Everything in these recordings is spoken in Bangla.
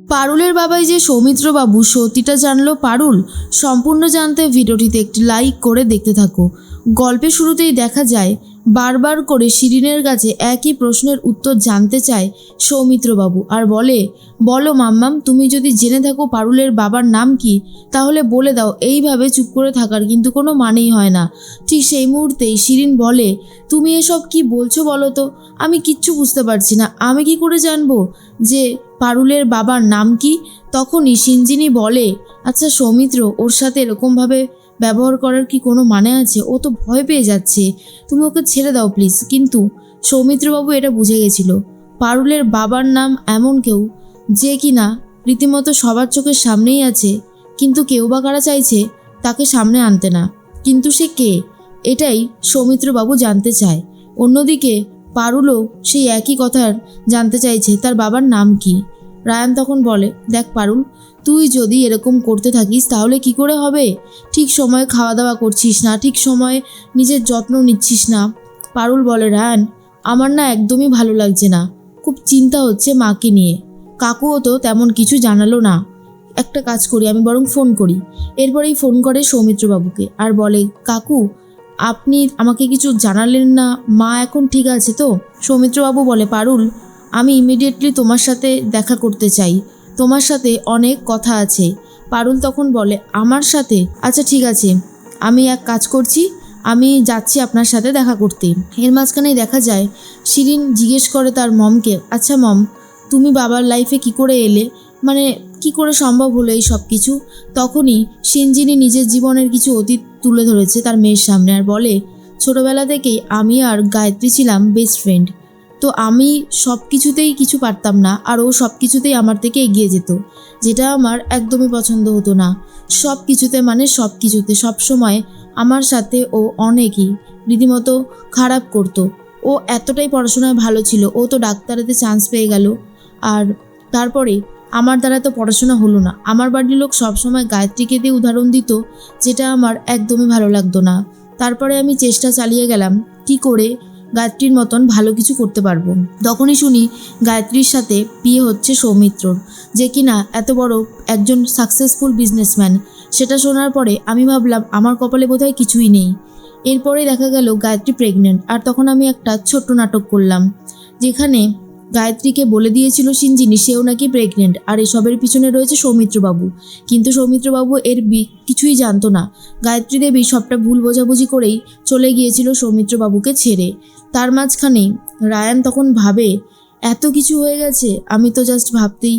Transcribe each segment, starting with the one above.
পারুলের বাবাই যে সৌমিত্রবাবু সত্যিটা জানলো পারুল? সম্পূর্ণ জানতে ভিডিওটিতে একটি লাইক করে দেখতে থাকো। গল্পের শুরুতেই দেখা যায় বারবার করে শিরিনের কাছে একই প্রশ্নের উত্তর জানতে চায় সৌমিত্রবাবু আর বলে, বলো মাম্মাম, তুমি যদি জেনে থাকো পারুলের বাবার নাম কি তাহলে বলে দাও। এইভাবে চুপ করে থাকার কিন্তু কোনো মানেই হয় না। ঠিক সেই মুহূর্তেই শিরিন বলে, তুমি এসব কি বলছো বলো তো? আমি কিচ্ছু বুঝতে পারছি না। আমি কি করে জানবো যে পারুলের বাবার নাম কি? তখনই সিঞ্জিনী বলে, আচ্ছা সৌমিত্র, ওর সাথে এরকমভাবে ব্যবহার করার কি কোনো মানে আছে? ও তো ভয় পেয়ে যাচ্ছে, তুমি ওকে ছেড়ে দাও প্লিজ। কিন্তু সৌমিত্রবাবু এটা বুঝে গেছিল পারুলের বাবার নাম এমন কেউ যে কিনা রীতিমতো সবার চোখের সামনেই আছে, কিন্তু কেউ বা কারা চাইছে তাকে সামনে আনতে না। কিন্তু সে কে, এটাই সৌমিত্রবাবু জানতে চায়। অন্যদিকে পারুলও সেই একই কথার জানতে চাইছে তার বাবার নাম কি। রায়ান তখন বলে, দেখ পারুল, তুই যদি এরকম করতে থাকিস তাহলে কি করে হবে? ঠিক সময়ে খাওয়া দাওয়া করছিস না, ঠিক সময়ে নিজের যত্ন নিচ্ছিস না। পারুল বলে, রায়ান, আমার না একদমই ভালো লাগছে না, খুব চিন্তা হচ্ছে মাকে নিয়ে। কাকুও তো তেমন কিছু জানালো না। একটা কাজ করি, আমি বরং ফোন করি। এরপরেই ফোন করে সৌমিত্রবাবুকে আর বলে, কাকু, আপনি আমাকে কিছু জানালেন না, মা এখন ঠিক আছে তো? সৌমিত্রবাবু বলে, পারুল, আমি ইমিডিয়েটলি তোমার সাথে দেখা করতে চাই, তোমার সাথে অনেক কথা আছে। পারুল তখন বলে, আমার সাথে? আচ্ছা ঠিক আছে, আমি এক কাজ করছি, আমি যাচ্ছি আপনার সাথে দেখা করতে। এর মাঝখানেই দেখা যায় শিরিন জিজ্ঞেস করে তার মমকে, আচ্ছা মম, তুমি বাবার লাইফে কি করে এলে? মানে কি করে সম্ভব হলো এই সব কিছু? তখনই সিঞ্জিনী নিজের জীবনের কিছু অতীত তুলে ধরেছে তার মেয়ের সামনে আর বলে, ছোটোবেলা থেকেই আমি আর গায়ত্রী ছিলাম বেস্ট ফ্রেন্ড। তো আমি সব কিছুতেই কিছু পারতাম না আর ও সব কিছুতেই আমার থেকে এগিয়ে যেত, যেটা আমার একদমই পছন্দ হতো না। সব কিছুতে মানে সব কিছুতে সবসময় আমার সাথে ও অনেকই রীতিমতো খারাপ করতো। ও এতটাই পড়াশোনায় ভালো ছিল, ও তো ডাক্তারিতে চান্স পেয়ে গেল। আর তারপরে আমার দ্বারা তো পড়াশোনা হলো না। আমার বাড়ির লোক সবসময় গায়ত্রীকে দিয়ে উদাহরণ দিত, যেটা আমার একদমই ভালো লাগতো না। তারপরে আমি চেষ্টা চালিয়ে গেলাম কি করে গায়ত্রীর মতন ভালো কিছু করতে পারবো। তখনই শুনি গায়ত্রীর সাথে বিয়ে হচ্ছে সৌমিত্রর, যে কিনা এত বড় একজন সাকসেসফুল বিজনেসম্যান। সেটা শোনার পরে আমি ভাবলাম আমার কপালে বোধহয় কিছুই নেই। এরপরে দেখা গেল গায়ত্রী প্রেগনেন্ট। আর তখন আমি একটা ছোট্ট নাটক করলাম, যেখানে গায়ত্রীকে বলে দিয়েছিল সিঞ্জিনী সেও নাকি প্রেগনেন্ট, আর এসবের পিছনে রয়েছে সৌমিত্রবাবু। কিন্তু সৌমিত্রবাবু এর কিছুই জানতো না। গায়ত্রী দেবী সবটা ভুল বোঝাবুঝি করেই চলে গিয়েছিল সৌমিত্রবাবুকে ছেড়ে। তার মাঝখানে রায়ান তখন ভাবে, এত কিছু হয়ে গেছে, আমি তো জাস্ট ভাবতেই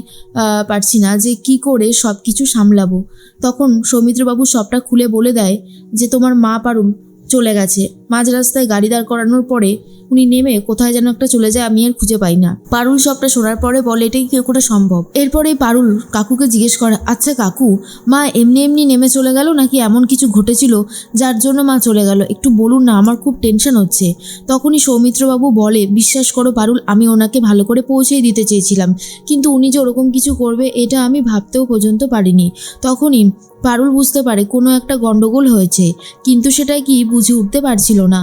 পারছি না যে কি করে সব কিছু সামলাবো। তখন সৌমিত্রবাবু সবটা খুলে বলে দেয় যে তোমার মা পারুল চলে গেছে। মাঝ রাস্তায় গাড়ি দাঁড় করানোর পরে উনি নেমে কোথায় যেন একটা চলে যায়, আমি আর খুঁজে পাই না। পারুল সবটা শোনার পরে বলে, এটাই কি করে সম্ভব? এরপরেই পারুল কাকুকে জিজ্ঞেস করে, আচ্ছা কাকু, মা এমনি এমনি নেমে চলে গেল নাকি এমন কিছু ঘটেছিল যার জন্য মা চলে গেল? একটু বলুন না, আমার খুব টেনশন হচ্ছে। তখনই সৌমিত্রবাবু বলে, বিশ্বাস করো পারুল, আমি ওনাকে ভালো করে পৌঁছেই দিতে চেয়েছিলাম, কিন্তু উনি যে ওরকম কিছু করবে এটা আমি ভাবতেও পর্যন্ত পারিনি। তখনই পারুল বুঝতে পারে কোনো একটা গন্ডগোল হয়েছে, কিন্তু সেটা কি বুঝে উঠতে পারছিল না।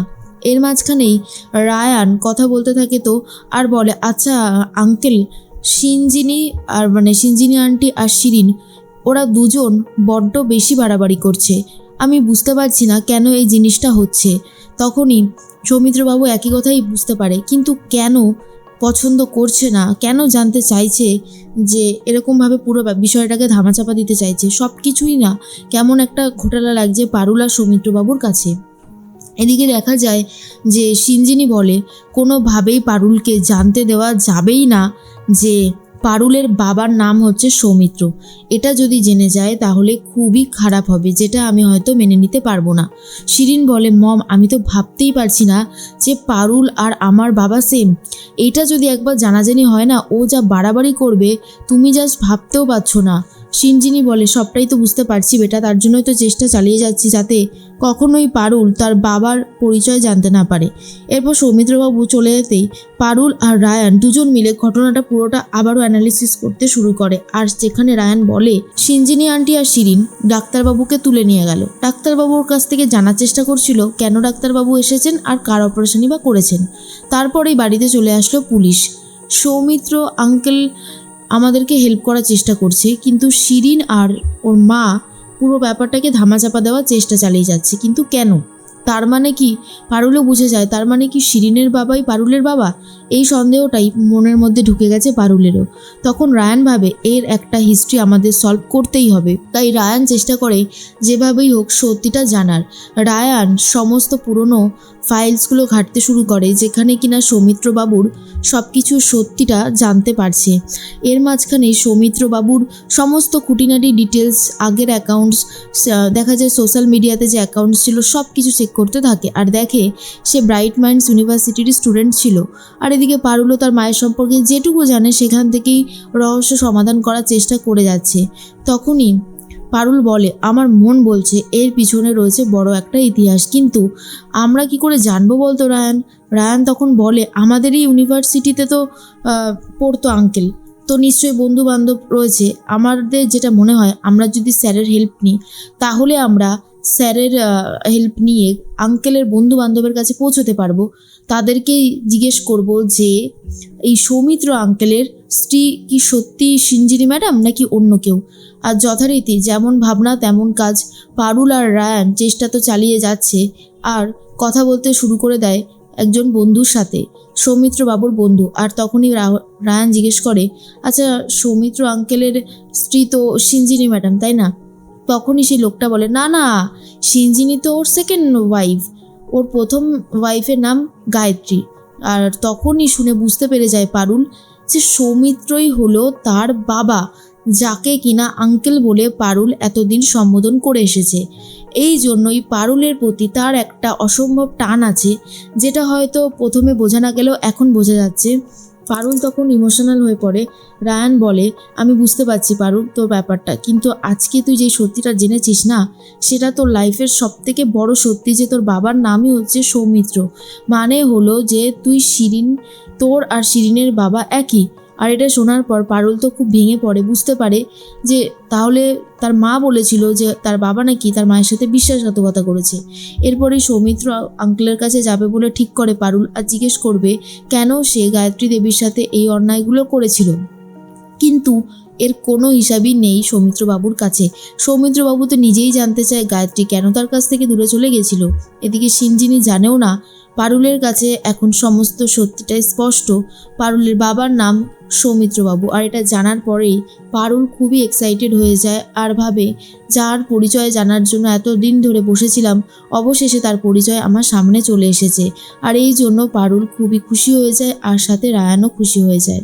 এর মাঝখানেই রায়ান কথা বলতে থাকে তো আর বলে, আচ্ছা আঙ্কেল, সিঞ্জিনী আর সিঞ্জিনী আন্টি আর শিরিন, ওরা দুজন বড্ড বেশি বাড়াবাড়ি করছে। আমি বুঝতে পারছি না কেন এই জিনিসটা হচ্ছে। তখনই সৌমিত্রবাবু একই কথাই বুঝতে পারে, কিন্তু কেন পছন্দ করছে না, কেন জানতে চাইছে যে এরকমভাবে পুরো বিষয়টাকে ধামাচাপা দিতে চাইছে। সব কিছুই না কেমন একটা ঘোটালা লাগছে পারুল আর সৌমিত্রবাবুর কাছে। এদিকে দেখা যায় যে সিঞ্জিনী বলে, কোনোভাবেই পারুলকে জানতে দেওয়া যাবেই না যে পারুলের বাবার নাম হচ্ছে সৌমিত্র। এটা যদি জেনে যায় তাহলে খুবই খারাপ হবে, যেটা আমি হয়তো মেনে নিতে পারবো না। শিরিন বলে, মম, আমি তো ভাবতেই পারছি না যে পারুল আর আমার বাবা সেম। এটা যদি একবার জানাজানি হয় না, ও যা বাড়াবাড়ি করবে তুমি জাস্ট ভাবতেও পারছো না। সিঞ্জিনী বলে, সবটাই তো বুঝতে পারছি বেটা, তার জন্যই তো চেষ্টা চালিয়ে যাচ্ছি যাতে কখনোই পারুল তার বাবার পরিচয় জানতে না পারে। এরপর সৌমিত্রবাবু চলে যেতেই পারুল আর রায়ান দুজন মিলে ঘটনাটা পুরোটা আবারও অ্যানালিসিস করতে শুরু করে। আর যেখানে রায়ান বলে, সিঞ্জিনী আন্টি আর শিরিন ডাক্তারবাবুকে তুলে নিয়ে গেল। ডাক্তারবাবুর কাছ থেকে জানার চেষ্টা করছিল কেন ডাক্তারবাবু এসেছেন আর কার অপারেশনই বা করেছেন। তারপরেই বাড়িতে চলে আসলো পুলিশ। সৌমিত্র আঙ্কেল আমাদেরকে হেল্প করার চেষ্টা করছে, কিন্তু শিরিন আর ওর মা পুরো ব্যাপারটাকে ধামাচাপা দেওয়ার চেষ্টা চালিয়ে যাচ্ছে। কিন্তু কেন? তার মানে কি? পারুলও বুঝে যায়, তার মানে কি শিরিনের বাবাই পারুলের বাবা? এই সন্দেহটাই মনের মধ্যে ঢুকে গেছে পারুলেরও। তখন রায়ান ভাবে এর একটা হিস্ট্রি আমাদের সলভ করতেই হবে। তাই রায়ান চেষ্টা করে যেভাবেই হোক সত্যিটা জানার। রায়ান সমস্ত পুরনো ফাইলসগুলো ঘাঁটতে শুরু করে, যেখানে কিনা সৌমিত্রবাবুর সব কিছু সত্যিটা জানতে পারছে। এর মাঝখানে সৌমিত্রবাবুর সমস্ত খুঁটিনাটি ডিটেলস, আগের অ্যাকাউন্টস, দেখা যায় সোশ্যাল মিডিয়াতে যে অ্যাকাউন্টস ছিল সব কিছু চেক করতে থাকে, আর দেখে সে ব্রাইট মাইন্ডস ইউনিভার্সিটির স্টুডেন্ট ছিল। আর এদিকে পারুলও তার মায়ের সম্পর্কে যেটুকু জানে সেখান থেকেই রহস্য সমাধান করার চেষ্টা করে যাচ্ছে। তখনই পারুল বলে, আমার মন বলছে এর পিছনে রয়েছে বড় একটা ইতিহাস, কিন্তু আমরা কি করে জানবো বলতো রায়ান? রায়ান তখন বলে, আমাদেরই ইউনিভার্সিটিতে তো পড়তো আঙ্কেল, তো নিশ্চয়ই বন্ধু বান্ধব রয়েছে। আমাদের যেটা মনে হয়, আমরা যদি স্যারের হেল্প নিই তাহলে আমরা স্যারের হেল্প নিয়ে আঙ্কেলের বন্ধু বান্ধবের কাছে পৌঁছতে পারবো। তাদেরকেই জিজ্ঞেস করব যে এই সৌমিত্র আঙ্কেলের স্ত্রী কি সত্যি সিঞ্জিনি ম্যাডাম নাকি অন্য কেউ। আর যথারীতি যেমন ভাবনা তেমন কাজ, পারুল আর রায়ান চেষ্টা তো চালিয়ে যাচ্ছে, আর কথা বলতে শুরু করে দেয় একজন বন্ধুর সাথে, সৌমিত্রবাবুর বন্ধু। আর তখনই রায়ান জিজ্ঞেস করে, আচ্ছা সৌমিত্র আঙ্কেলের স্ত্রী তো সিঞ্জিনি ম্যাডাম, তাই না? তখনই সেই লোকটা বলে, না না, সিঞ্জিনি তো ওর সেকেন্ড ওয়াইফ, ওর প্রথম ওয়াইফের নাম গায়ত্রী। আর তখনই শুনে বুঝতে পেরে যায় পারুল যে সৌমিত্রই হলো তার বাবা, যাকে কিনা আঙ্কেল বলে পারুল এতদিন সম্বোধন করে এসেছে। এই জন্যই পারুলের প্রতি তার একটা অসম্ভব টান আছে, যেটা হয়তো প্রথমে বোঝা না গেলেও এখন বোঝা যাচ্ছে। পারুল তখন ইমোশনাল হয়ে পড়ে। রায়ান বলে, আমি বুঝতে পারছি পারুল তোর ব্যাপারটা, কিন্তু আজকে তুই যে সত্যিটা জেনেছিস না, সেটা তোর লাইফের সবথেকে বড় সত্যি, যে তোর বাবার নামই হচ্ছে সৌমিত্র। মানে হলো যে তুই শিরিন, তোর আর শিরিনের বাবা একই। আর এটা শোনার পর পারুল তো খুব ভেঙে পড়ে, বুঝতে পারে যে তাহলে তার মা বলেছিল যে তার বাবা নাকি তার মায়ের সাথে বিশ্বাসঘাতকতা করেছে। এরপরেই সৌমিত্র আঙ্কেলের কাছে যাবে বলে ঠিক করে পারুল, আর জিজ্ঞেস করবে কেন সে গায়ত্রী দেবীর সাথে এই অন্যায়গুলো করেছিল। কিন্তু এর কোনো হিসাবই নেই সৌমিত্রবাবুর কাছে। সৌমিত্রবাবু তো নিজেই জানতে চায় গায়ত্রী কেন তার কাছ থেকে দূরে চলে গেছিল। এদিকে সিঞ্জিনি জানেও না। পারুলের কাছে এখন সমস্ত সত্যিটাই স্পষ্ট, পারুলের বাবার নাম সৌমিত্রবাবু। আর এটা জানার পরেই পারুল খুবই এক্সাইটেড হয়ে যায়, আর ভাবে যার পরিচয় জানার জন্য এতদিন ধরে বসেছিলাম, অবশেষে তার পরিচয় আমার সামনে চলে এসেছে। আর এই জন্য পারুল খুবই খুশি হয়ে যায়, আর সাথে রায়ানও খুশি হয়ে যায়।